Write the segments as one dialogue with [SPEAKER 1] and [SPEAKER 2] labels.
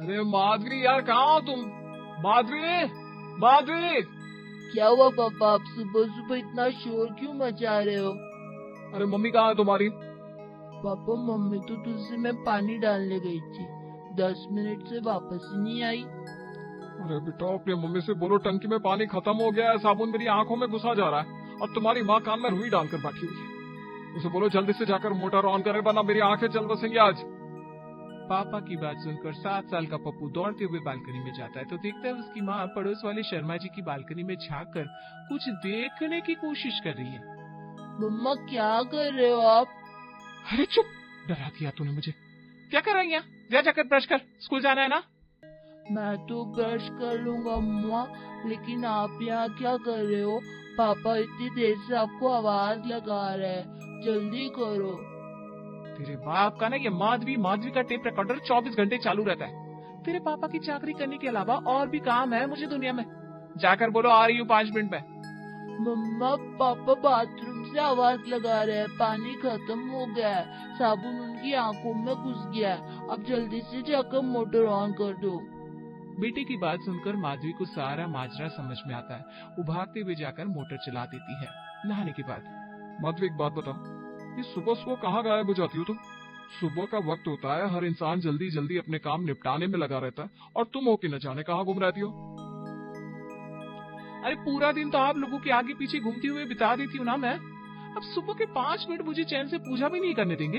[SPEAKER 1] अरे माधवी यार, कहाँ हो तुम? माधवी, माधवी।
[SPEAKER 2] क्या हुआ पापा, आप सुबह सुबह इतना शोर क्यों मचा रहे हो?
[SPEAKER 1] अरे मम्मी कहाँ है तुम्हारी?
[SPEAKER 2] पापा मम्मी तो तुलसी में पानी डालने गई थी, 10 मिनट से वापस ही नहीं आई।
[SPEAKER 1] अरे बेटा, अपनी मम्मी से बोलो टंकी में पानी खत्म हो गया है, साबुन मेरी आंखों में घुसा जा रहा है और तुम्हारी माँ कान में रुई डालकर बैठी हुई है। उसे बोलो जल्दी से जाकर मोटर ऑन करे, वरना मेरी आंखें चल बसेंगी आज।
[SPEAKER 3] पापा की बात सुनकर 7 साल का पप्पू दौड़ते हुए बालकनी में जाता है तो देखता है उसकी माँ पड़ोस वाले शर्मा जी की बालकनी में झांक कर कुछ देखने की कोशिश कर रही है।
[SPEAKER 2] मम्मा क्या कर रहे हो आप?
[SPEAKER 3] अरे चुप, डरा दिया तूने मुझे। क्या कर रही है? जा जाकर ब्रश कर, स्कूल जाना है ना।
[SPEAKER 2] मैं तो ब्रश कर लूंगा मम्मा, लेकिन आप यहाँ क्या कर रहे हो? पापा इतनी देर से आपको आवाज लगा रहे हैं, जल्दी करो।
[SPEAKER 3] तेरे बाप का ना ये माधवी माधवी का टेप रिकॉर्डर 24 घंटे चालू रहता है। तेरे पापा की चाकरी करने के अलावा और भी काम है मुझे दुनिया में। जाकर बोलो आ रही हूँ 5 मिनट में।
[SPEAKER 2] मम्मा पापा बाथरूम से आवाज लगा रहे हैं, पानी खत्म हो गया है, साबुन उनकी आंखों में घुस गया है, अब जल्दी से जाकर मोटर ऑन कर दो।
[SPEAKER 3] बेटे की बात सुनकर माधवी को सारा माजरा समझ में आता है। वो भागते हुए जाकर मोटर चला देती है। नहाने के बाद
[SPEAKER 1] माधवी एक बात बता, ये सुबह सुबह कहाँ गायब हो जाती हो तुम? सुबह का वक्त होता है, हर इंसान जल्दी जल्दी अपने काम निपटाने में लगा रहता है, और तुम हो कि न जाने कहाँ घूम रहती हो।
[SPEAKER 3] अरे पूरा दिन तो आप लोगों के आगे पीछे घूमते हुए बिता देती हूँ ना मैं। अब सुबह के 5 मिनट मुझे चैन से पूजा भी नहीं करने देंगे।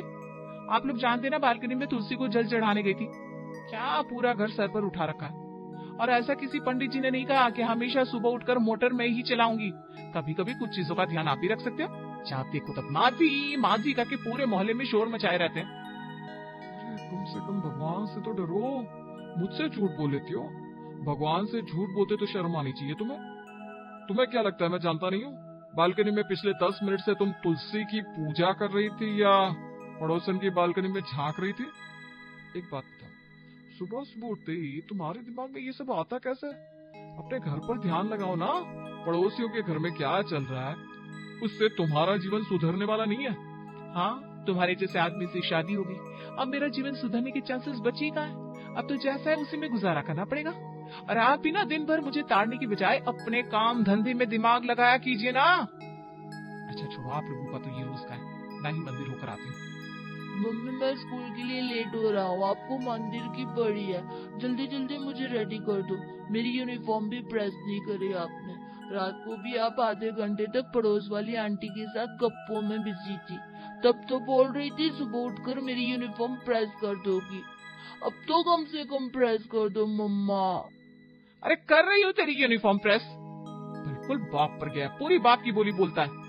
[SPEAKER 3] आप लोग जानते ना बालकनी में तुलसी को जल चढ़ाने गई थी। क्या पूरा घर सर पर उठा रखा है। और ऐसा किसी पंडित जी ने नहीं कहा कि हमेशा सुबह उठकर मोटर में ही चलाऊंगी। कभी कभी कुछ चीजों का ध्यान आप ही रख सकते हो। जब देखो तब माधवी माधवी करके पूरे मोहल्ले में शोर मचाए रहते हैं।
[SPEAKER 1] अरे कम से कम भगवान से तो डरो, मुझसे झूठ बोल लेती हो। भगवान से झूठ बोलते तो शर्म आनी चाहिए तुम्हें। तुम्हें क्या लगता है मैं जानता नहीं हूँ? बालकनी में पिछले 10 मिनट से तुम तुलसी की पूजा कर रही थी या पड़ोसन की बालकनी में झांक रही थी? एक बात बताओ, सुबह सुबह उठते ही तुम्हारे दिमाग में ये सब आता कैसे? अपने घर पर ध्यान लगाओ ना, पड़ोसियों के घर में क्या चल रहा है, उससे तुम्हारा जीवन सुधरने वाला नहीं है।
[SPEAKER 3] हाँ, तुम्हारे जैसे आदमी से शादी होगी, अब मेरा जीवन सुधरने के चांसेस बचे कहाँ है? अब तो जैसा है उसी में गुजारा करना पड़ेगा। और आप भी ना दिन भर मुझे ताड़ने की बजाय अपने काम धंधे में दिमाग लगाया कीजिए ना। अच्छा छोड़ो, आप लोगों का तो ये रोज का है। मैं ही मंदिर होकर आती हूँ।
[SPEAKER 2] मम्मी मैं स्कूल के लिए लेट हो रहा हूँ, आपको मंदिर की पड़ी है, जल्दी जल्दी मुझे रेडी कर दो। मेरी यूनिफॉर्म भी प्रेस नहीं करी आपने। रात को भी आप आधे घंटे तक पड़ोस वाली आंटी के साथ गप्पों में बिजी थी, तब तो बोल रही थी सुबह उठकर मेरी यूनिफॉर्म प्रेस कर दोगी। अब तो कम से कम प्रेस कर दो मम्मा।
[SPEAKER 3] अरे कर रही हूँ तेरी यूनिफॉर्म प्रेस। बिल्कुल बाप पर गया, पूरी बाप की बोली बोलता है।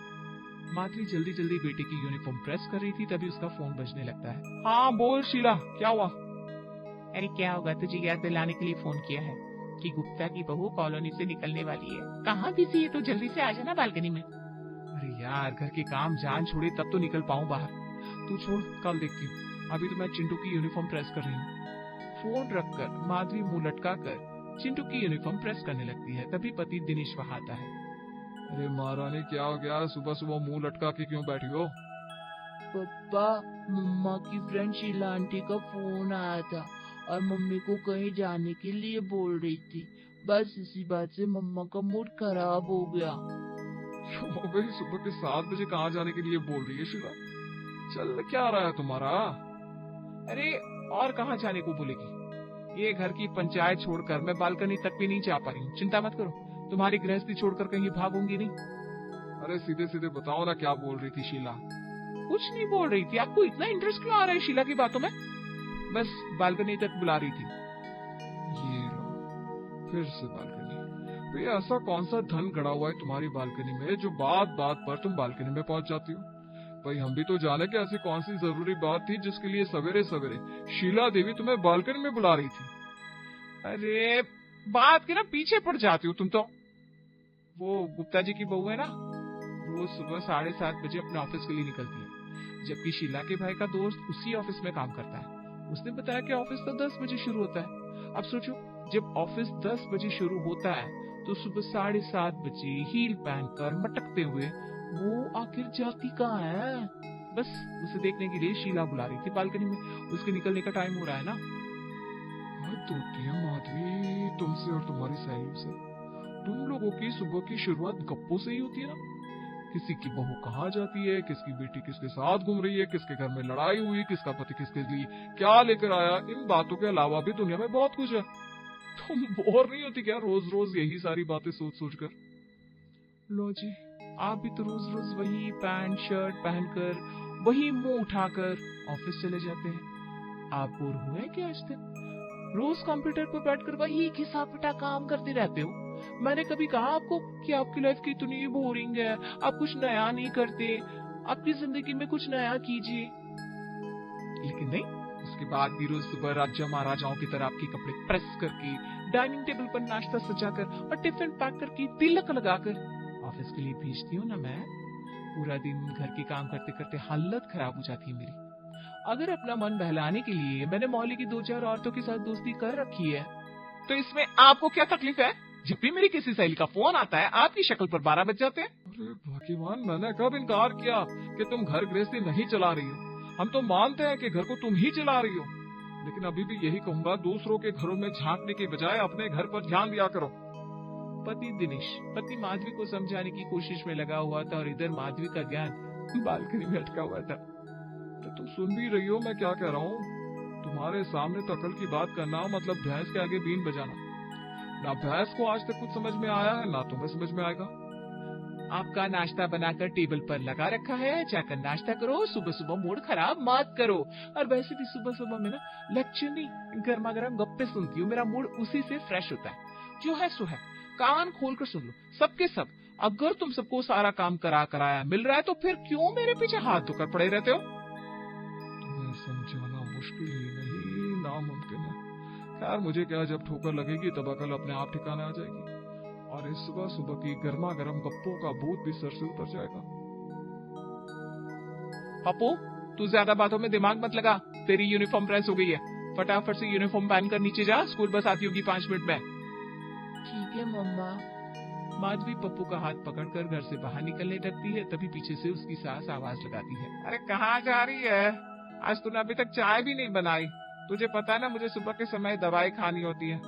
[SPEAKER 3] माधवी जल्दी जल्दी बेटे की यूनिफॉर्म प्रेस कर रही थी, तभी उसका फोन बजने लगता है।
[SPEAKER 1] हाँ बोल शीला, क्या हुआ?
[SPEAKER 3] अरे क्या होगा, तुझे याद दिलाने के लिए फोन किया है कि गुप्ता की बहू कॉलोनी से निकलने वाली है। कहाँ बिजी है तो जल्दी से आ जाना बालकनी में। अरे यार, घर के काम जान छोड़े तब तो निकल पाऊँ बाहर।
[SPEAKER 1] तू छोड़, कल देखती हूँ।
[SPEAKER 3] अभी तो मैं चिंटू की यूनिफॉर्म प्रेस कर रही हूँ। फोन रखकर माधवी मुंह लटका कर चिंटू की यूनिफॉर्म प्रेस करने लगती है। तभी पति दिनेश वहां आता है।
[SPEAKER 1] अरे महारानी क्या हो गया, सुबह सुबह मुंह लटका के क्यों बैठी हो?
[SPEAKER 2] पापा मम्मा की फ्रेंड शीला आंटी का फोन आया था और मम्मी को कहीं जाने के लिए बोल रही थी। बस इसी बात से मम्मा का मूड खराब हो गया।
[SPEAKER 1] भाई सुबह के 7 बजे कहाँ जाने के लिए बोल रही है शीला? चल क्या रहा है तुम्हारा?
[SPEAKER 3] अरे और कहाँ जाने को बोलेगी? ये घर की पंचायत छोड़कर मैं बालकनी तक भी नहीं जा पा रही हूँ। चिंता मत करो, तुम्हारी गृहस्थी छोड़कर कहीं भागूंगी नहीं।
[SPEAKER 1] अरे सीधे सीधे बताओ ना, क्या बोल रही थी शीला?
[SPEAKER 3] कुछ नहीं बोल रही थी। आपको इतना इंटरेस्ट क्यों आ रहा है शीला की बातों में? बस बालकनी तक बुला रही थी।
[SPEAKER 1] ये लो, फिर से बालकनी। तो ये ऐसा कौन सा धन गड़ा हुआ है तुम्हारी बालकनी में जो बात बात पर तुम बालकनी में पहुंच जाती हो? भाई हम भी तो जाने कि ऐसी कौन सी जरूरी बात थी जिसके लिए सवेरे सवेरे शीला देवी तुम्हें बालकनी में बुला रही थी?
[SPEAKER 3] अरे बात के ना पीछे पड़ जाती हो तुम तो। वो गुप्ता जी की बहू है ना, रोज सुबह 7:30 बजे अपने ऑफिस के लिए निकलती है, जबकि शीला के भाई का दोस्त उसी ऑफिस में काम करता है। उसने बताया कि ऑफिस तो 10 बजे शुरू होता है। अब सोचो, जब ऑफिस 10 बजे शुरू होता है तो सुबह 7:30 बजे हील पहनकर मटकते हुए वो आखिर जाती कहाँ है? बस उसे देखने के लिए शीला बुला रही थी बालकनी में। उसके निकलने का टाइम हो रहा है ना।
[SPEAKER 1] हद हद होती है माधवी तुमसे और तुम्हारी सहेलियों से। तुम लोगों की सुबह की शुरुआत गप्पों से ही होती है ना। किसी की बहू कहाँ जाती है, किसकी बेटी किसके साथ घूम रही है, किसके घर में लड़ाई हुई, किसका पति किसके लिए क्या लेकर आया, इन बातों के अलावा भी दुनिया में बहुत कुछ है। तुम बोर नहीं होती क्या रोज रोज यही सारी बातें सोच सोच कर?
[SPEAKER 3] लो जी, आप भी तो रोज रोज वही पैंट शर्ट पहनकर वही मुंह उठाकर ऑफिस चले जाते हैं। आप बोर हुए क्या आज तक? रोज कंप्यूटर पर बैठकर वही घिसा पिटा काम करते रहते हो। मैंने कभी कहा आपको कि आपकी लाइफ कितनी बोरिंग है, आप कुछ नया नहीं करते, आपकी जिंदगी में कुछ नया कीजिए। लेकिन नहीं, उसके बाद भी रोज सुबह राजा महाराजाओं की तरह आपके कपड़े प्रेस करके, डाइनिंग टेबल पर नाश्ता सजाकर और टिफिन पैक करके तिलक लगाकर ऑफिस के लिए भेजती हूँ ना मैं। पूरा दिन घर के काम करते करते हालत खराब हो जाती है मेरी। अगर अपना मन बहलाने के लिए मैंने मोहल्ले की 2-4 औरतों के साथ दोस्ती कर रखी है, तो इसमें आपको क्या तकलीफ है? जब भी मेरी किसी सहेली का फोन आता है आपकी शक्ल पर 12 बज जाते हैं।
[SPEAKER 1] अरे भगवान, मैंने कब इनकार किया कि तुम घर गृहस्थी नहीं चला रही हो। हम तो मानते हैं कि घर को तुम ही चला रही हो, लेकिन अभी भी यही कहूंगा, दूसरों के घरों में झांकने के बजाय अपने घर पर ध्यान दिया करो।
[SPEAKER 3] पति दिनेश पति माधवी को समझाने की कोशिश में लगा हुआ था और इधर माधवी का ज्ञान बालकनी में अटका हुआ था।
[SPEAKER 1] तो तुम सुन भी रही हो मैं क्या कह रहा हूँ? तुम्हारे सामने तो अकल की बात करना मतलब भैंस के आगे बीन बजाना। ना भैंस को आज तक कुछ समझ में आया है, ना तुम्हें समझ में आएगा।
[SPEAKER 3] आपका नाश्ता बनाकर टेबल पर लगा रखा है, जाकर नाश्ता करो। सुबह सुबह मूड खराब मत करो। और वैसे भी सुबह सुबह में ना लेक्चर नहीं, गर्मा गर्म गप्पे सुनती हूँ, मेरा मूड उसी से फ्रेश होता है। जो है सो है, कान खोल कर सुन लो सबके सब। अगर तुम सबको सारा काम कराया मिल रहा है तो फिर क्यों मेरे पीछे हाथ धोकर पड़े रहते हो?
[SPEAKER 1] तुम्हें समझाना मुश्किल ही नहीं, नामुमकिन है। खैर मुझे क्या, जब ठोकर लगेगी तब अकल अपने आप ठिकाने आ जाएगी और इस सुबह सुबह की गर्मा गर्म गप्पों का भूत भी सर से उतर जाएगा।
[SPEAKER 3] पप्पू, तू ज्यादा बातों में दिमाग मत लगा। तेरी यूनिफॉर्म प्रेस हो गई है, फटाफट से यूनिफॉर्म पहनकर नीचे जा, स्कूल बस आती होगी 5 मिनट में।
[SPEAKER 2] ठीक है मम्मा।
[SPEAKER 3] माधवी पप्पू का हाथ पकड़कर घर से बाहर निकलने लगती है, तभी पीछे से उसकी सास आवाज लगाती है, अरे कहाँ जा रही है? आज तूने अभी तक चाय भी नहीं बनाई। तुझे पता है ना मुझे सुबह के समय दवाई खानी होती है।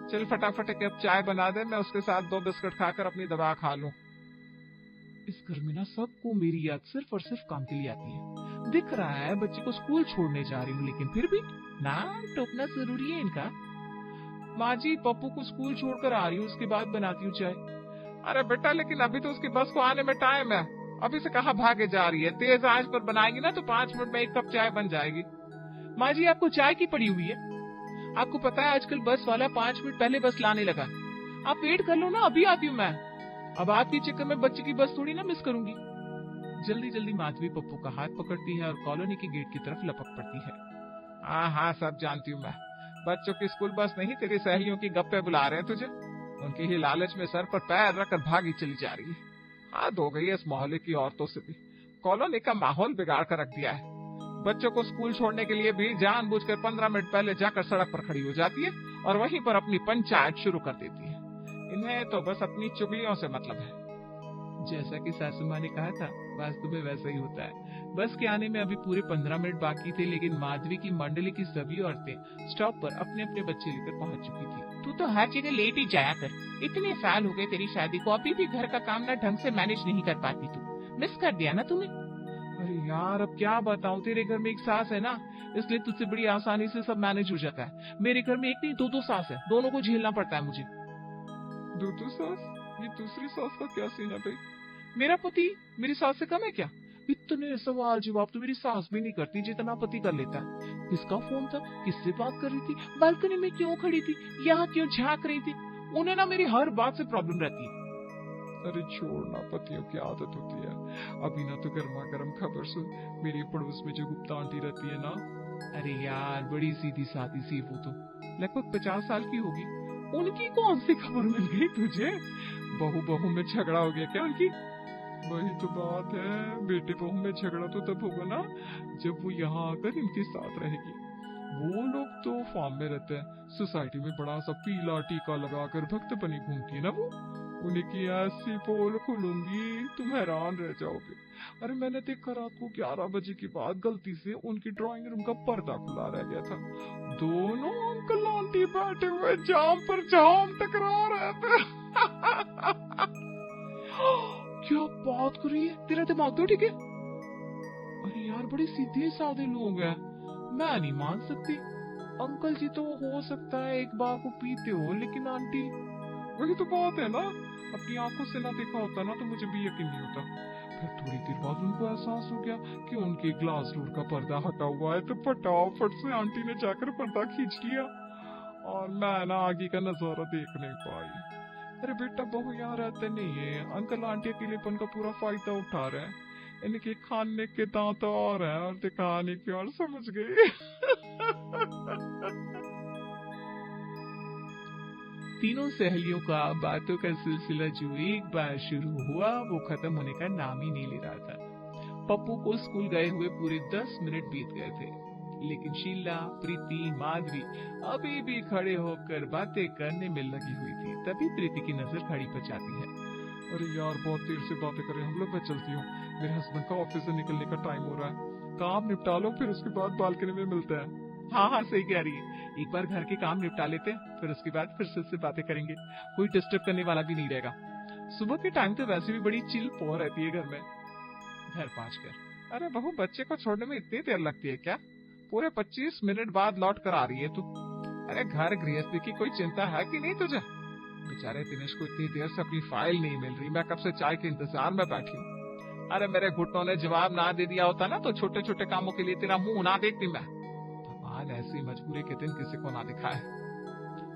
[SPEAKER 3] चल फटाफट एक कप चाय बना दे, मैं उसके साथ 2 बिस्कुट खाकर अपनी दवा खा लूं। इस घर में ना सबको मेरी याद सिर्फ और सिर्फ काम के लिए आती है। दिख रहा है बच्चे को स्कूल छोड़ने जा रही हूँ, लेकिन फिर भी नाम टोकना जरूरी है इनका। माँ जी, पप्पू को स्कूल छोड़कर आ रही हूँ, उसके बाद बनाती हूँ चाय। अरे बेटा, लेकिन अभी तो उसकी बस को आने में टाइम है। अभी से कहाँ भागे जा रही है? तेज आंच पर बनाएगी ना तो 5 मिनट में 1 कप चाय बन जाएगी। माँ जी, आपको चाय की पड़ी हुई है? आपको पता है आजकल बस वाला 5 मिनट पहले बस लाने लगा। आप वेट कर लो ना, अभी आती हूँ मैं। अब आपके चक्कर में बच्चे की बस थोड़ी ना मिस करूंगी। जल्दी जल्दी माधवी पप्पू का हाथ पकड़ती है और कॉलोनी के गेट की तरफ लपक पड़ती है। हाँ, सब जानती हूँ मैं। बच्चों की स्कूल बस नहीं, तेरी सहेलियों की गप्पे बुला रहे हैं तुझे। उनकी ही लालच में सर पर पैर रखकर भागी चली जा रही है। हद हो गई है इस मोहल्ले की औरतों से भी। कॉलोनी का माहौल बिगाड़ कर रख दिया है। बच्चों को स्कूल छोड़ने के लिए भी जानबूझकर 15 मिनट पहले जाकर सड़क पर खड़ी हो जाती है और वहीं पर अपनी पंचायत शुरू कर देती है। इन्हें तो बस अपनी चुगलियों से मतलब है। जैसा कि सासू माँ ने कहा था, वास्तव में वैसा ही होता है। बस के आने में अभी पूरे 15 मिनट बाकी थे, लेकिन माधवी की मंडली की सभी औरतें स्टॉप पर अपने अपने बच्चे लेकर पहुंच चुकी थी। तू तो हर जगह लेट ही जाया कर। इतने साल हो गए तेरी शादी को, अभी भी घर का काम ना ढंग से मैनेज नहीं कर पाती तू। मिस कर दिया ना तूने? अरे यार, अब क्या बताऊं, तेरे घर में एक सास है ना, इसलिए तुझसे बड़ी आसानी से सब मैनेज हो जाता है। मेरे घर में एक नहीं 2 सास है, दोनों को झेलना पड़ता है मुझे।
[SPEAKER 1] 2 सास? ये दूसरी सास का क्या सीन है भाई?
[SPEAKER 3] मेरा पति मेरी सास से कम है क्या? इतने सवाल जवाब तो मेरी सास भी नहीं करती जितना पति कर लेता है। किसका फोन था, किससे बात कर रही थी, बालकनी में क्यों खड़ी थी, यहाँ क्यों झांक रही थी? उन्हें ना मेरी हर बात से प्रॉब्लम रहती है।
[SPEAKER 1] अरे छोड़ना, पतियों की आदत होती है। अभी ना तो गर्मा गर्म खबर सुन, मेरी पड़ोस में जो गुप्ता आंटी रहती है ना।
[SPEAKER 3] अरे यार, बड़ी सीधी सादी सी वो तो, लगभग 50 साल की होगी। उनकी कौन सी खबर मिल गई तुझे?
[SPEAKER 1] बहू में झगड़ा हो गया क्या उनकी? वही तो बात है, बेटे बहू में झगड़ा तो तब होगा ना जब वो यहाँ आकर इनके साथ रहेगी। वो लोग तो फार्म में रहते हैं, सोसाइटी में बड़ा सा पीला टीका लगाकर भक्त बनी घूमती है ना वो। उन्हीं की ऐसी पोल खुलूंगी तुम हैरान रह जाओगे। अरे मैंने देखा रात को 11 बजे के बाद गलती से उनकी ड्राइंग रूम का पर्दा खुला रह गया था। दोनों अंकल आंटी बैठे हुए जाम पर जाम टकरा रहे थे।
[SPEAKER 3] क्या बात कर रही है, तेरा दिमाग तो ठीक है? अरे यार बड़े सीधे साधे लोग हैं, मैं नहीं मान सकती। अंकल जी तो हो सकता है एक बार को पीते हो, लेकिन आंटी,
[SPEAKER 1] वही तो बात है ना, अपनी आंखों से ना देखा होता ना तो मुझे भी यकीन नहीं होता। फिर थोड़ी देर बाद उनको एहसास हो गया कि उनके ग्लास डोर का पर्दा हटा हुआ है, तो फटाफट से आंटी ने जाकर पर्दा खींच लिया और मैं ना आगे का नजारा देख नहीं पाई। अरे बेटा बहू यहाँ रहते नहीं है, अंकल आंटी अकेलेपन का पूरा फायदा उठा रहे हैं। इनके खाने के दांत और हैं और दिखाने के और, समझ गई।
[SPEAKER 3] तीनों सहेलियों का बातों का सिलसिला जो एक बार शुरू हुआ वो खत्म होने का नाम ही नहीं ले रहा था। पप्पू को स्कूल गए हुए पूरे 10 मिनट बीत गए थे, लेकिन शीला, प्रीति, माधवी अभी भी खड़े होकर बातें करने में लगी हुई थी। तभी प्रीति की नजर घड़ी पर जाती है।
[SPEAKER 1] अरे यार बहुत देर से बातें कर रहे हैं हम लोग, मैं चलती हूँ, मेरे हस्बैंड का ऑफिस से निकलने का टाइम हो रहा है। काम निपटा लो, फिर उसके बाद बालकनी में मिलते हैं।
[SPEAKER 3] हाँ सही कह रही है, एक बार घर के काम निपटा लेते हैं, फिर उसके बाद फिर से बातें करेंगे, कोई डिस्टर्ब करने वाला भी नहीं रहेगा। सुबह के टाइम तो वैसे भी बड़ी चिल पो रहती है घर में। घर पहुंचकर,
[SPEAKER 1] अरे बहू बच्चे को छोड़ने में इतनी देर लगती है क्या? पूरे 25 मिनट बाद लौट कर आ रही है तू। अरे घर गृहस्थी की कोई चिंता है कि नहीं तुझे? बेचारे दिनेश को इतनी देर से अपनी फाइल नहीं मिल रही, मैं कब से चाय के इंतजार में बैठी हूँ। अरे मेरे घुटनों ने जवाब ना दे दिया होता ना तो छोटे छोटे कामों के लिए तेरा मुंह ना देखती मैं। भगवान ऐसी मजबूरी के दिन किसी को ना दिखाए।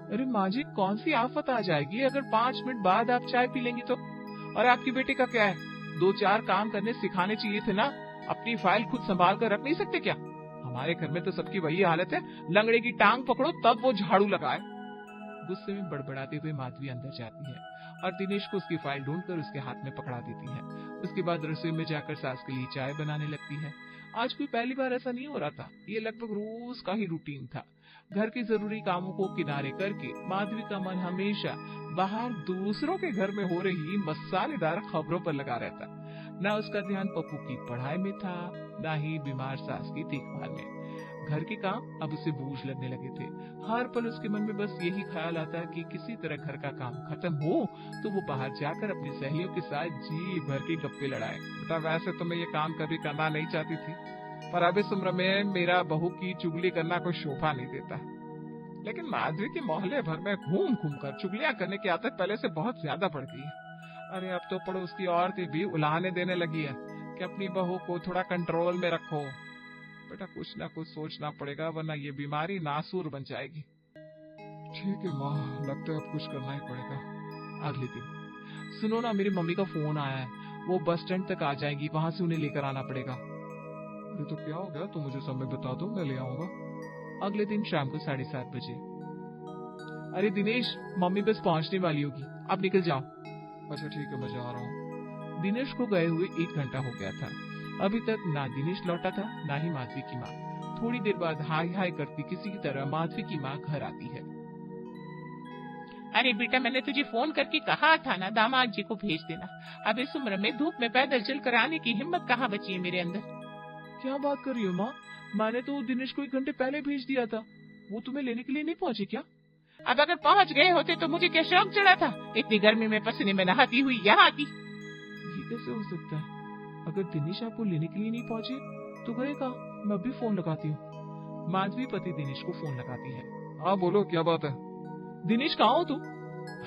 [SPEAKER 3] अरे माँ जी कौन सी आफत आ जाएगी अगर 5 मिनट बाद आप चाय पी लेंगी तो? और आपकी बेटी का क्या है, 2-4 काम करने सिखाने चाहिए थे ना, अपनी फाइल खुद संभाल कर रख नहीं सकते क्या? हमारे घर में तो सबकी वही हालत है, लंगड़े की टांग पकड़ो तब वो झाड़ू लगाए। गुस्से में बड़बड़ाते हुए माधवी अंदर जाती है और दिनेश को उसकी फाइल ढूंढकर उसके हाथ में पकड़ा देती है। उसके बाद रसोई में जाकर सास के लिए चाय बनाने लगती है। आज कोई पहली बार ऐसा नहीं हो रहा था, ये लगभग रोज का ही रूटीन था। घर के जरूरी कामों को किनारे करके माधवी का मन हमेशा बाहर दूसरों के घर में हो रही मसालेदार खबरों पर लगा रहता। न उसका ध्यान पप्पू की पढ़ाई में था, न ही बीमार सास की देखभाल में। घर के काम अब उसे बोझ लगने लगे थे। हर पल उसके मन में बस यही ख्याल आता कि किसी तरह घर का काम खत्म हो तो वो बाहर जाकर अपनी सहेलियों के साथ जी भर के गप्पे लड़ाए।
[SPEAKER 1] बेटा वैसे तो मैं ये काम कभी करना नहीं चाहती थी, पर अब इस उम्र में मेरा बहू की चुगली करना कोई शोभा नहीं देता। लेकिन माधवी के मोहल्ले भर में घूम घूम कर चुगलियां करने की आदत पहले से बहुत ज्यादा बढ़ गई है। अरे अब तो पड़ोस की औरतें भी उलाहने देने लगी है कि अपनी बहू को थोड़ा कंट्रोल में रखो। बेटा कुछ ना कुछ सोचना पड़ेगा वरना ये बीमारी नासूर बन जाएगी। ठीक है माँ, लगता है अब कुछ करना ही पड़ेगा।
[SPEAKER 3] अगले दिन, सुनो ना मेरी मम्मी का फोन आया है, वो बस स्टैंड तक आ जाएगी, वहां से उन्हें लेकर आना पड़ेगा।
[SPEAKER 1] अरे तो क्या हो गया, तुम मुझे समय बता दो, मैं ले आऊंगा।
[SPEAKER 3] अगले दिन शाम को 7:30 बजे। अरे दिनेश, मम्मी बस पहुंचने वाली होगी, आप निकल जाओ।
[SPEAKER 1] अच्छा ठीक है, मैं जा रहा हूँ।
[SPEAKER 3] दिनेश को गए हुए 1 घंटा हो गया था, अभी तक ना दिनेश लौटा था ना ही माधवी की माँ। थोड़ी देर बाद हाय हाय करती किसी की तरह माधवी की माँ घर आती है।
[SPEAKER 2] अरे बेटा मैंने तुझे फोन करके कहा था ना दामाद जी को भेज देना, अब इस उम्र में धूप में पैदल चल कर आने की हिम्मत कहाँ बची है मेरे अंदर।
[SPEAKER 3] क्या बात कर रही हो माँ, मैंने तो दिनेश को 1 घंटे पहले भेज दिया था, वो तुम्हें लेने के लिए नहीं पहुँचे क्या?
[SPEAKER 2] अब अगर पहुँच गए होते तो मुझे क्या शौक चढ़ा था इतनी गर्मी में पसीने में नहाती हुई यहाँ आती।
[SPEAKER 3] ये कैसे हो सकता है? अगर दिनेश आपको लेने के लिए नहीं पहुँचे तो गए कहाँ? मैं अभी फोन लगाती हूँ। माधवी पति दिनेश को फोन लगाती है।
[SPEAKER 1] हाँ बोलो, क्या बात है?
[SPEAKER 3] दिनेश कहाँ हो तुम?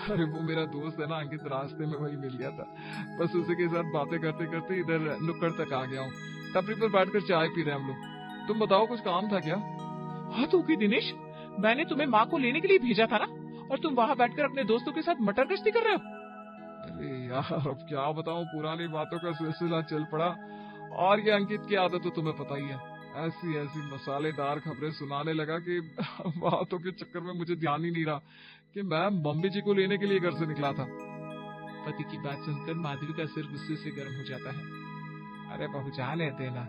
[SPEAKER 1] अरे वो मेरा दोस्त है ना अंकित, रास्ते में वही मिल गया था, बस उसी के साथ बातें करते करते इधर नुक्कड़ तक आ गया हूँ। टपरी पर बैठकर चाय पी रहे हैं हम लोग। तुम बताओ कुछ काम था क्या?
[SPEAKER 3] हाँ तो दिनेश, मैंने तुम्हें माँ को लेने के लिए भेजा था ना, और तुम वहाँ बैठकर अपने दोस्तों के साथ मटर गश्ती कर रहे हो।
[SPEAKER 1] अरे यार अब क्या बताऊं, पुरानी बातों का सिलसिला चल पड़ा और ये अंकित की आदत तो तुम्हें पता ही है, ऐसी ऐसी मसालेदार खबरें सुनाने लगा कि बातों के चक्कर में मुझे ध्यान ही नहीं रहा कि मैं मम्मी जी को लेने के लिए घर से निकला था।
[SPEAKER 3] पति की बात सुनकर माधवी का सिर गुस्से से गर्म हो जाता है।
[SPEAKER 1] अरे बहू जाने देना,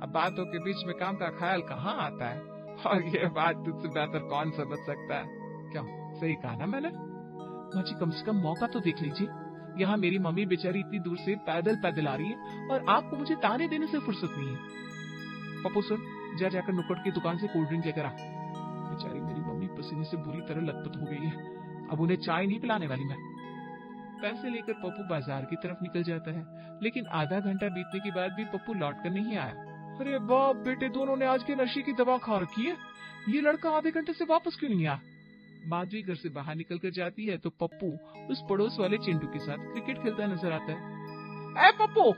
[SPEAKER 1] अब बातों के बीच में काम का ख्याल कहाँ आता है, और ये बात तुझसे बेहतर कौन समझ सकता है।
[SPEAKER 3] क्या सही कहा ना मैंने? माँ जी कम से कम मौका तो देख लीजिए, यहाँ मेरी मम्मी बेचारी इतनी दूर से पैदल पैदल आ रही है और आपको मुझे ताने देने से फुर्सत नहीं है। पप्पू सुन, जा जाकर नुक्कड़ की दुकान से कोल्ड ड्रिंक लेकर आ। बेचारी मेरी मम्मी पसीने से बुरी तरह लथपथ हो गई है, अब उन्हें चाय नहीं पिलाने वाली मैं। पैसे लेकर पप्पू बाजार की तरफ निकल जाता है, लेकिन आधा घंटा बीतने के बाद भी पप्पू लौट कर नहीं आया। अरे बाप बेटे, दोनों ने आज के नशे की दवा खा रखी है, ये लड़का आधे घंटे से वापस क्यों नहीं आया? माधवी घर से बाहर निकल कर जाती है तो पप्पू उस पड़ोस वाले चिंटू के साथ क्रिकेट खेलता नजर आता है। ए पप्पू,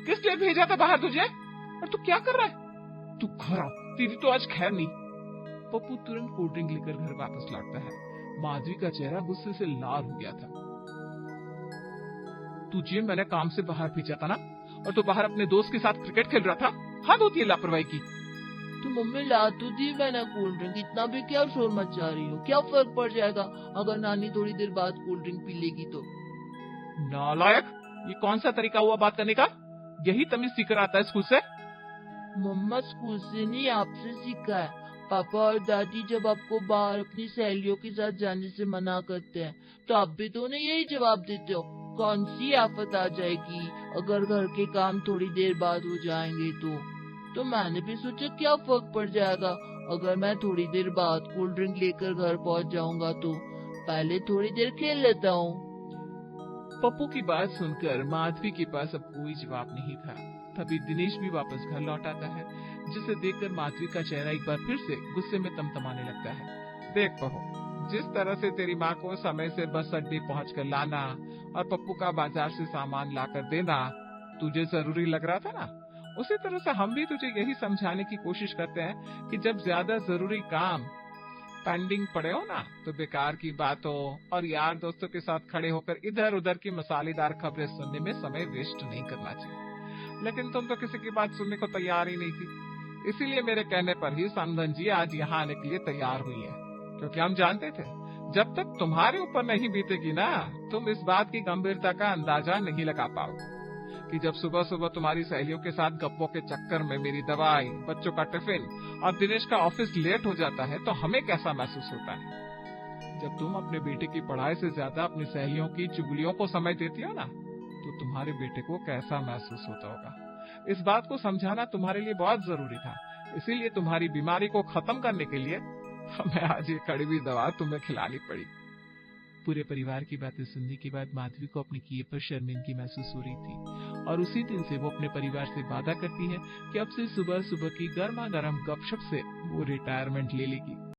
[SPEAKER 3] किस लिए भेजा था बाहर तुझे, और तू क्या कर रहा है? तू घर आ, तेरी तो आज खैर नहीं। पप्पू तुरंत कोल्ड ड्रिंक लेकर घर वापस लौटता है। माधवी का चेहरा गुस्से से लाल हो गया था। तुझे मैंने काम से बाहर भेजा था ना, और तू बाहर अपने दोस्त के साथ क्रिकेट खेल रहा था। हद होती है लापरवाही की।
[SPEAKER 2] तो मम्मी ला तो दी मैंने कोल्ड ड्रिंक, इतना भी क्या शोर मचा रही हो? क्या फर्क पड़ जाएगा अगर नानी थोड़ी देर बाद कोल्ड ड्रिंक पी लेगी तो?
[SPEAKER 3] नालायक, ये कौन सा तरीका हुआ बात करने का? यही तमीज सीख कर आता है स्कूल से?
[SPEAKER 2] मम्मा स्कूल से नहीं, आपसे सीखा है। पापा और दादी जब आपको बाहर अपनी सहेलियों के साथ जाने से मना करते हैं तो आप भी तो उन्हें यही जवाब देते हो, कौन सी आफत आ जाएगी अगर घर के काम थोड़ी देर बाद हो जाएंगे तो मैंने भी सोचा क्या फर्क पड़ जाएगा अगर मैं थोड़ी देर बाद कोल्ड ड्रिंक लेकर घर पहुंच जाऊंगा, तो पहले थोड़ी देर खेल लेता हूँ।
[SPEAKER 3] पप्पू की बात सुनकर माधवी के पास अब कोई जवाब नहीं था। तभी दिनेश भी वापस घर लौट आता है, जिसे देखकर माधवी का चेहरा एक बार फिर से गुस्से में तमतमाने लगता है। देख बहू, जिस तरह से तेरी माँ को समय से बस अड्डे पहुँच कर लाना और पप्पू का बाजार से सामान ला कर देना तुझे जरूरी लग रहा था ना, उसी तरह से हम भी तुझे यही समझाने की कोशिश करते हैं कि जब ज्यादा जरूरी काम पेंडिंग पड़े हो ना, तो बेकार की बातों और यार दोस्तों के साथ खड़े होकर इधर उधर की मसालेदार खबरें सुनने में समय वेस्ट नहीं करना चाहिए। लेकिन तुम तो किसी की बात सुनने को तैयार ही नहीं थी, इसीलिए मेरे कहने पर ही समधन जी आज यहाँ आने के लिए तैयार हुई है, क्योंकि हम जानते थे जब तक तुम्हारे ऊपर नहीं बीतेगी ना, तुम इस बात की गंभीरता का अंदाजा नहीं लगा पाओगे कि जब सुबह सुबह तुम्हारी सहेलियों के साथ गप्पों के चक्कर में मेरी दवाई, बच्चों का टिफिन और दिनेश का ऑफिस लेट हो जाता है तो हमें कैसा महसूस होता है। जब तुम अपने बेटे की पढ़ाई से ज्यादा अपनी सहेलियों की चुगलियों को समय देती हो ना, तो तुम्हारे बेटे को कैसा महसूस होता होगा। इस बात को समझाना तुम्हारे लिए बहुत जरूरी था, इसीलिए तुम्हारी बीमारी को खत्म करने के लिए हमें आज ये कड़वी दवा तुम्हें खिलानी पड़ी। पूरे परिवार की बातें सुनने के बाद माधवी को अपने किए पर शर्मिंदगी महसूस हो रही थी, और उसी दिन से वो अपने परिवार से वादा करती है कि अब से सुबह सुबह की गर्मा गर्म गपशप से वो रिटायरमेंट ले लेगी।